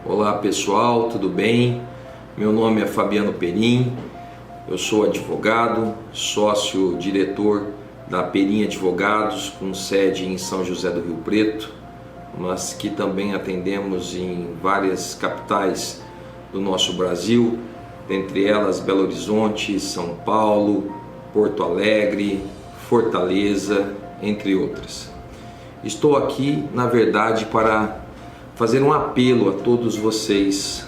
Olá pessoal, tudo bem? Meu nome é Fabiano Perim, eu sou advogado, sócio-diretor da Perim Advogados, com sede em São José do Rio Preto, mas que também atendemos em várias capitais do nosso Brasil, dentre elas Belo Horizonte, São Paulo, Porto Alegre, Fortaleza, entre outras. Estou aqui, na verdade, para fazer um apelo a todos vocês,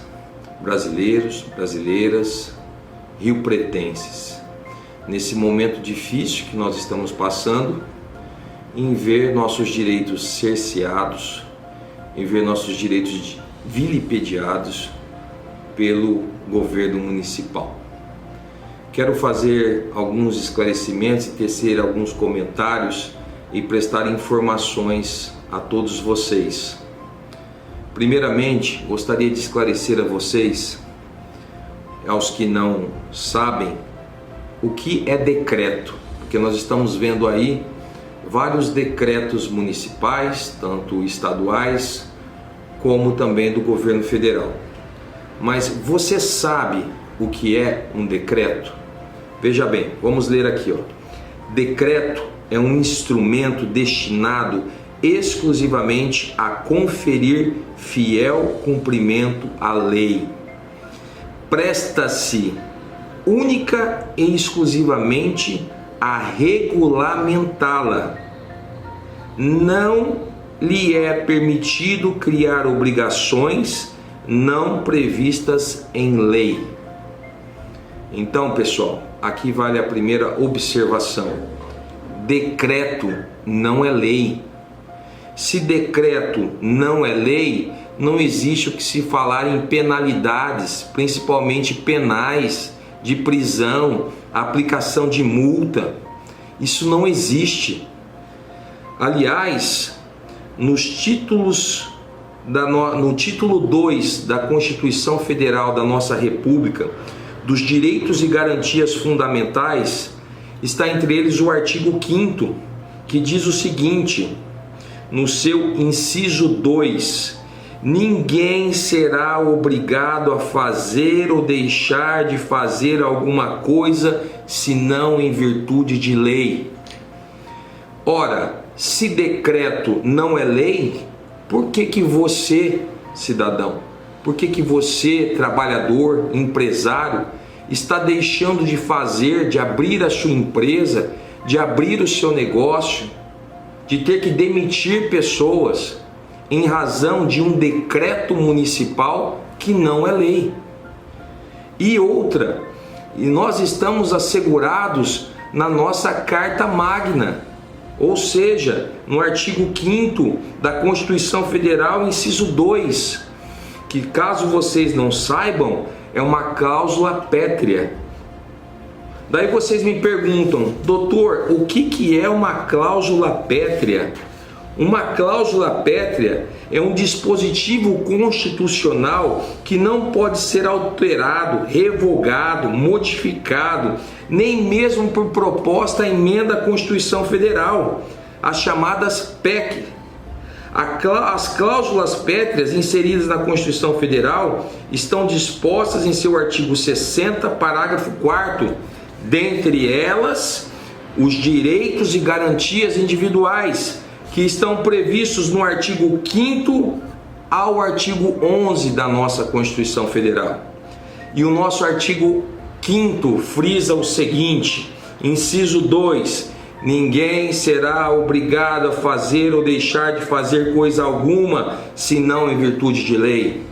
brasileiros, brasileiras, riopretenses, nesse momento difícil que nós estamos passando, em ver nossos direitos cerceados, em ver nossos direitos vilipendiados pelo governo municipal. Quero fazer alguns esclarecimentos e tecer alguns comentários e prestar informações a todos vocês. Primeiramente, gostaria de esclarecer a vocês, aos que não sabem, o que é decreto, porque nós estamos vendo aí vários decretos municipais, tanto estaduais como também do governo federal. Mas você sabe o que é um decreto? Veja bem, vamos ler aqui, ó. Decreto é um instrumento destinado exclusivamente a conferir fiel cumprimento à lei. Presta-se única e exclusivamente a regulamentá-la. Não lhe é permitido criar obrigações não previstas em lei. Então, pessoal, aqui vale a primeira observação. Decreto não é lei. Se decreto não é lei, não existe o que se falar em penalidades, principalmente penais, de prisão, aplicação de multa. Isso não existe. Aliás, no título 2 da Constituição Federal da nossa República, dos direitos e garantias fundamentais, está entre eles o artigo 5º, que diz o seguinte, no seu inciso 2, ninguém será obrigado a fazer ou deixar de fazer alguma coisa, senão em virtude de lei. Ora, se decreto não é lei, por que você, cidadão, por que você, trabalhador, empresário, está deixando de fazer, de abrir a sua empresa, de abrir o seu negócio, de ter que demitir pessoas em razão de um decreto municipal que não é lei? E outra, e nós estamos assegurados na nossa Carta Magna, ou seja, no artigo 5º da Constituição Federal, inciso 2, que, caso vocês não saibam, é uma cláusula pétrea. Daí vocês me perguntam, doutor, o que é uma cláusula pétrea? Uma cláusula pétrea é um dispositivo constitucional que não pode ser alterado, revogado, modificado, nem mesmo por proposta emenda à Constituição Federal, as chamadas PEC. As cláusulas pétreas inseridas na Constituição Federal estão dispostas em seu artigo 60, parágrafo 4º, dentre elas, os direitos e garantias individuais, que estão previstos no artigo 5º ao artigo 11 da nossa Constituição Federal. E o nosso artigo 5º frisa o seguinte, inciso 2, ninguém será obrigado a fazer ou deixar de fazer coisa alguma, senão em virtude de lei.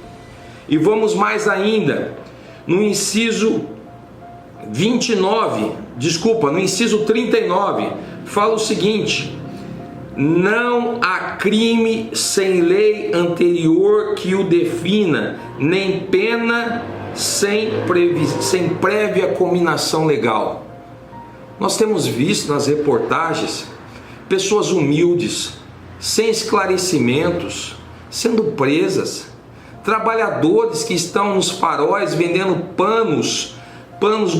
E vamos mais ainda, no inciso 39, fala o seguinte, não há crime sem lei anterior que o defina, nem pena sem prévia cominação legal. Nós temos visto nas reportagens pessoas humildes, sem esclarecimentos, sendo presas, trabalhadores que estão nos faróis vendendo panos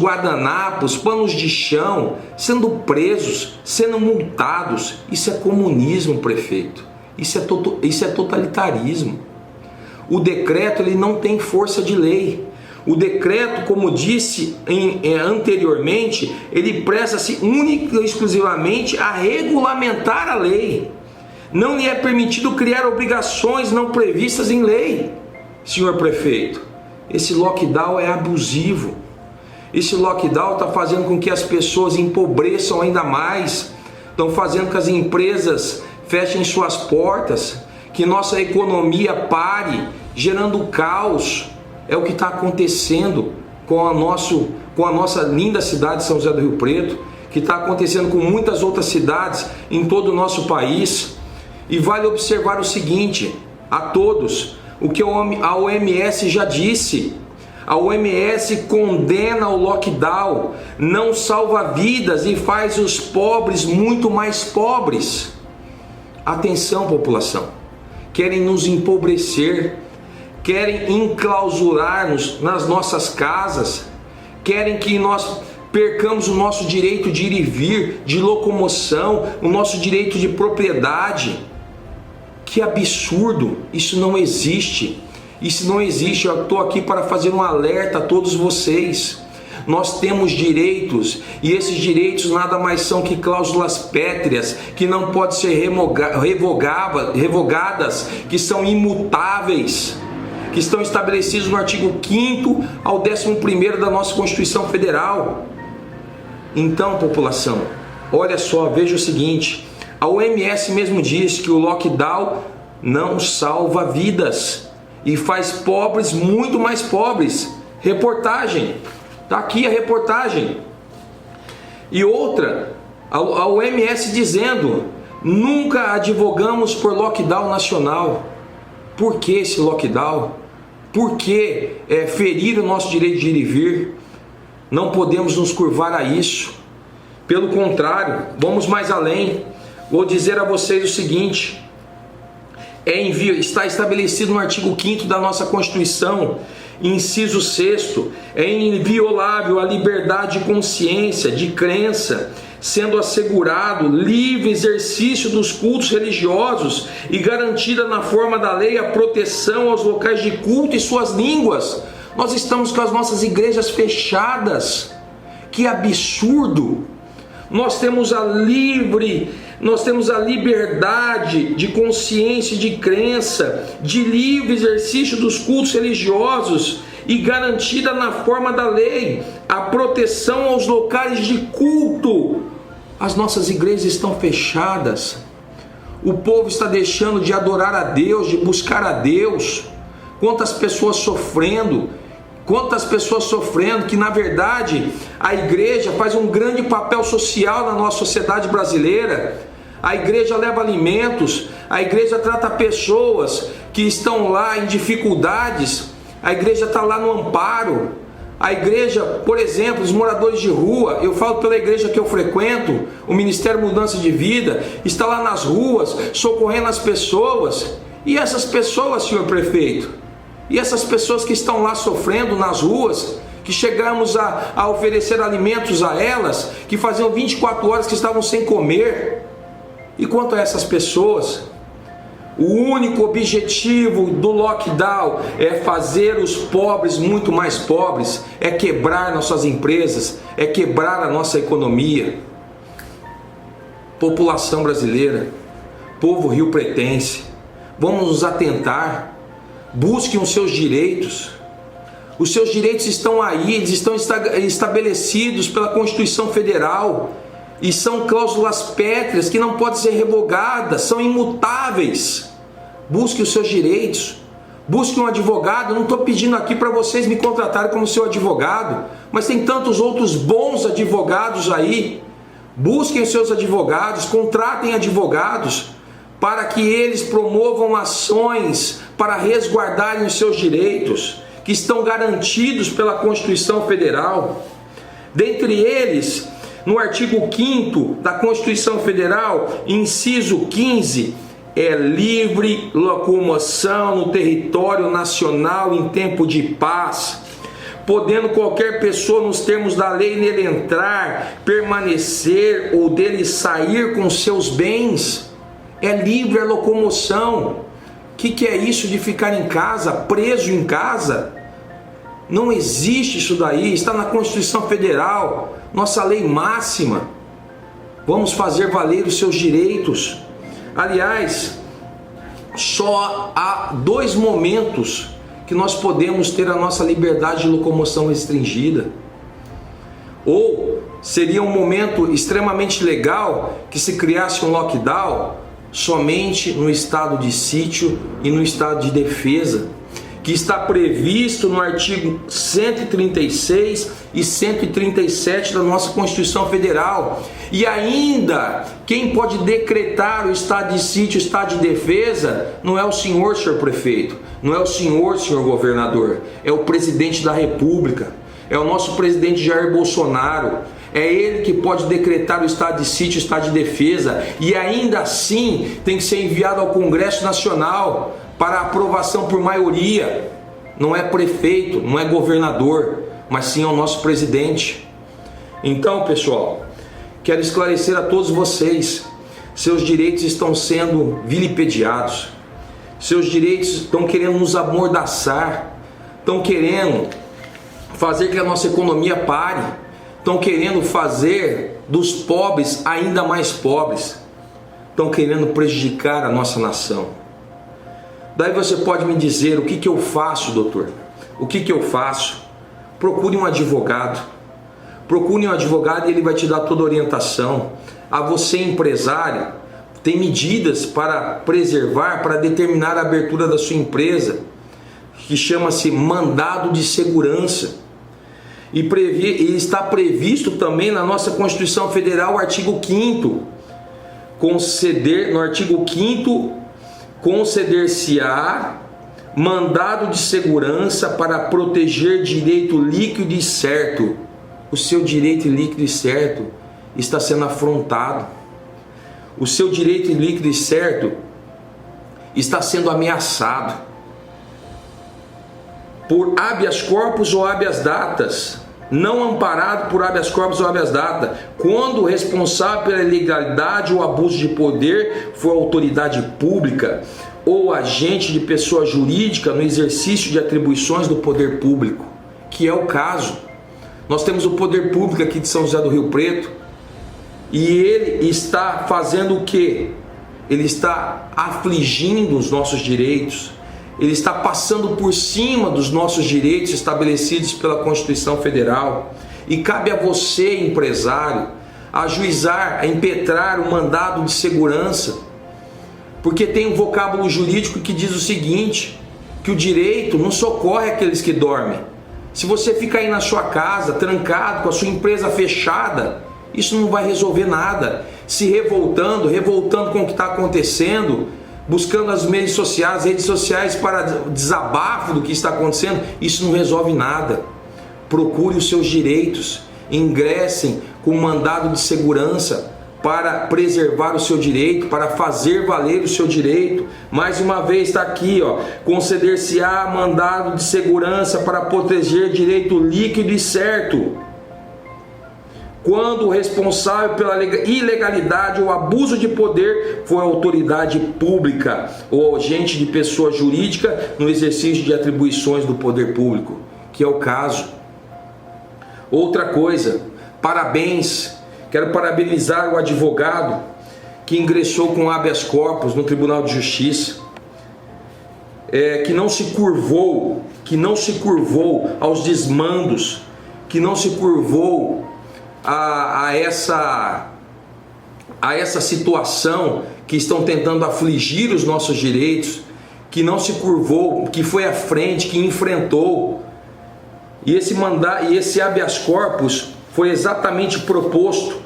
guardanapos, panos de chão, sendo presos, sendo multados. Isso é comunismo, prefeito. Isso é totalitarismo. O decreto ele não tem força de lei. O decreto, como disse anteriormente, ele presta-se única e exclusivamente a regulamentar a lei. Não lhe é permitido criar obrigações não previstas em lei. Senhor prefeito, esse lockdown é abusivo. Esse lockdown está fazendo com que as pessoas empobreçam ainda mais. Estão fazendo com que as empresas fechem suas portas, que nossa economia pare, gerando caos. É o que está acontecendo com a nossa linda cidade de São José do Rio Preto, que está acontecendo com muitas outras cidades em todo o nosso país. E vale observar o seguinte, a todos, o que a OMS já disse. A OMS condena o lockdown, não salva vidas e faz os pobres muito mais pobres. Atenção, população, querem nos empobrecer, querem enclausurar-nos nas nossas casas, querem que nós percamos o nosso direito de ir e vir, de locomoção, o nosso direito de propriedade. Que absurdo, isso não existe. Isso não existe, eu estou aqui para fazer um alerta a todos vocês. Nós temos direitos, e esses direitos nada mais são que cláusulas pétreas, que não podem ser revogadas, que são imutáveis, que estão estabelecidos no artigo 5º ao 11º da nossa Constituição Federal. Então, população, olha só, veja o seguinte, a OMS mesmo diz que o lockdown não salva vidas e faz pobres muito mais pobres. Reportagem, está aqui a reportagem. E outra, a OMS dizendo, nunca advogamos por lockdown nacional. Por que esse lockdown? Por que ferir o nosso direito de ir e vir? Não podemos nos curvar a isso. Pelo contrário, vamos mais além. Vou dizer a vocês o seguinte, está estabelecido no artigo 5º da nossa Constituição, inciso 6º, é inviolável a liberdade de consciência, de crença, sendo assegurado livre exercício dos cultos religiosos e garantida na forma da lei a proteção aos locais de culto e suas línguas. Nós estamos com as nossas igrejas fechadas. Que absurdo! Nós temos a liberdade de consciência e de crença, de livre exercício dos cultos religiosos e garantida na forma da lei a proteção aos locais de culto. As nossas igrejas estão fechadas. O povo está deixando de adorar a Deus, de buscar a Deus. Quantas pessoas sofrendo, que na verdade a igreja faz um grande papel social na nossa sociedade brasileira. A igreja leva alimentos, a igreja trata pessoas que estão lá em dificuldades, a igreja está lá no amparo. A igreja, por exemplo, os moradores de rua, eu falo pela igreja que eu frequento, o Ministério Mudança de Vida, está lá nas ruas, socorrendo as pessoas. E essas pessoas, senhor prefeito, e essas pessoas que estão lá sofrendo nas ruas, que chegamos a oferecer alimentos a elas, que faziam 24 horas que estavam sem comer. E quanto a essas pessoas, o único objetivo do lockdown é fazer os pobres muito mais pobres, é quebrar nossas empresas, é quebrar a nossa economia. População brasileira, povo rio-pretense, vamos nos atentar, busquem os seus direitos. Os seus direitos estão aí, eles estão estabelecidos pela Constituição Federal e são cláusulas pétreas que não podem ser revogadas, são imutáveis. Busque os seus direitos, busque um advogado. Eu não estou pedindo aqui para vocês me contratarem como seu advogado, mas tem tantos outros bons advogados aí. Busquem os seus advogados, contratem advogados para que eles promovam ações para resguardarem os seus direitos, que estão garantidos pela Constituição Federal. Dentre eles, no artigo 5º da Constituição Federal, inciso 15, é livre locomoção no território nacional em tempo de paz, podendo qualquer pessoa, nos termos da lei, nele entrar, permanecer ou dele sair com seus bens. É livre a locomoção. que é isso de ficar em casa, preso em casa? Não existe isso daí, está na Constituição Federal, nossa lei máxima. Vamos fazer valer os seus direitos. Aliás, só há 2 momentos que nós podemos ter a nossa liberdade de locomoção restringida. Ou seria um momento extremamente legal que se criasse um lockdown somente no estado de sítio e no estado de defesa, que está previsto no artigo 136 e 137 da nossa Constituição Federal. E ainda, quem pode decretar o estado de sítio, o estado de defesa, não é o senhor prefeito, não é o senhor governador, é o presidente da República, é o nosso presidente Jair Bolsonaro. É ele que pode decretar o estado de sítio, o estado de defesa, e ainda assim tem que ser enviado ao Congresso Nacional para aprovação por maioria. Não é prefeito, não é governador, mas sim é o nosso presidente. Então, pessoal, quero esclarecer a todos vocês: seus direitos estão sendo vilipendiados, seus direitos estão querendo nos amordaçar, estão querendo fazer que a nossa economia pare, estão querendo fazer dos pobres ainda mais pobres, estão querendo prejudicar a nossa nação. Daí você pode me dizer: o que eu faço, doutor? O que eu faço? Procure um advogado. Procure um advogado e ele vai te dar toda a orientação. A você, empresário, tem medidas para preservar, para determinar a abertura da sua empresa, que chama-se mandado de segurança. E está previsto também na nossa Constituição Federal, o artigo 5º, no artigo 5º, conceder-se-á mandado de segurança para proteger direito líquido e certo. O seu direito líquido e certo está sendo afrontado. O seu direito líquido e certo está sendo ameaçado por habeas corpus ou habeas datas, não amparado por habeas corpus ou habeas data, quando o responsável pela ilegalidade ou abuso de poder for autoridade pública ou agente de pessoa jurídica no exercício de atribuições do poder público, que é o caso. Nós temos o poder público aqui de São José do Rio Preto e ele está fazendo o quê? Ele está afligindo os nossos direitos. Ele está passando por cima dos nossos direitos estabelecidos pela Constituição Federal. E cabe a você, empresário, ajuizar, a impetrar o mandado de segurança. Porque tem um vocábulo jurídico que diz o seguinte, que o direito não socorre aqueles que dormem. Se você ficar aí na sua casa, trancado, com a sua empresa fechada, isso não vai resolver nada. Se revoltando com o que está acontecendo, buscando as redes sociais para desabafo do que está acontecendo, isso não resolve nada. Procure os seus direitos, ingressem com mandado de segurança para preservar o seu direito, para fazer valer o seu direito. Mais uma vez está aqui, conceder-se-á mandado de segurança para proteger direito líquido e certo, quando o responsável pela ilegalidade ou abuso de poder for autoridade pública ou agente de pessoa jurídica no exercício de atribuições do poder público, que é o caso. Outra coisa, parabéns, quero parabenizar o advogado que ingressou com habeas corpus no Tribunal de Justiça, que não se curvou aos desmandos, que não se curvou a essa situação que estão tentando afligir os nossos direitos, que não se curvou, que foi à frente, que enfrentou. E esse habeas corpus foi exatamente proposto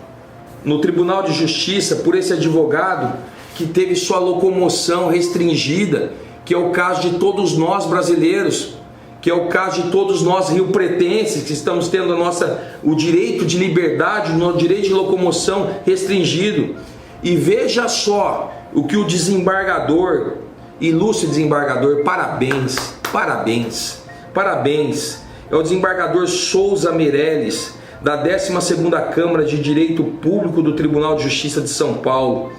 no Tribunal de Justiça por esse advogado que teve sua locomoção restringida, que é o caso de todos nós brasileiros, que é o caso de todos nós riopretenses, que estamos tendo o direito de liberdade, o direito de locomoção restringido. E veja só o que o desembargador, ilustre desembargador, parabéns, é o desembargador Souza Meirelles, da 12ª Câmara de Direito Público do Tribunal de Justiça de São Paulo,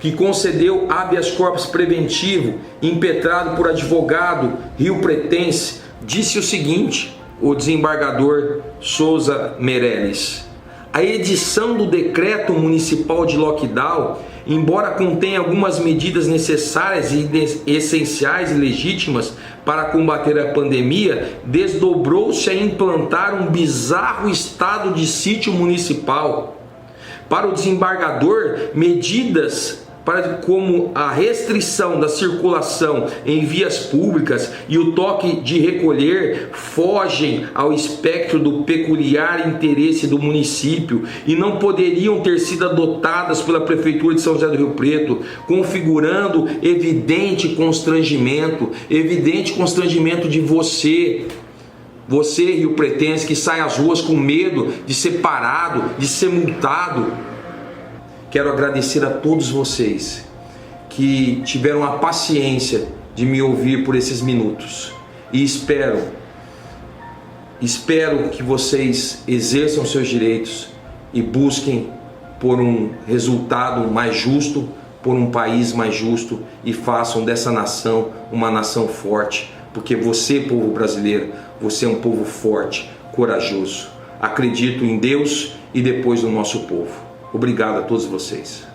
que concedeu habeas corpus preventivo, impetrado por advogado rio-pretense, disse o seguinte, o desembargador Souza Meirelles: a edição do decreto municipal de lockdown, embora contenha algumas medidas necessárias e essenciais e legítimas para combater a pandemia, desdobrou-se a implantar um bizarro estado de sítio municipal. Para o desembargador, medidas como a restrição da circulação em vias públicas e o toque de recolher fogem ao espectro do peculiar interesse do município e não poderiam ter sido adotadas pela Prefeitura de São José do Rio Preto, configurando evidente constrangimento de você, rio-pretense, que sai às ruas com medo de ser parado, de ser multado. Quero agradecer a todos vocês que tiveram a paciência de me ouvir por esses minutos. E espero que vocês exerçam seus direitos e busquem por um resultado mais justo, por um país mais justo, e façam dessa nação uma nação forte. Porque você, povo brasileiro, você é um povo forte, corajoso. Acredito em Deus e depois no nosso povo. Obrigado a todos vocês.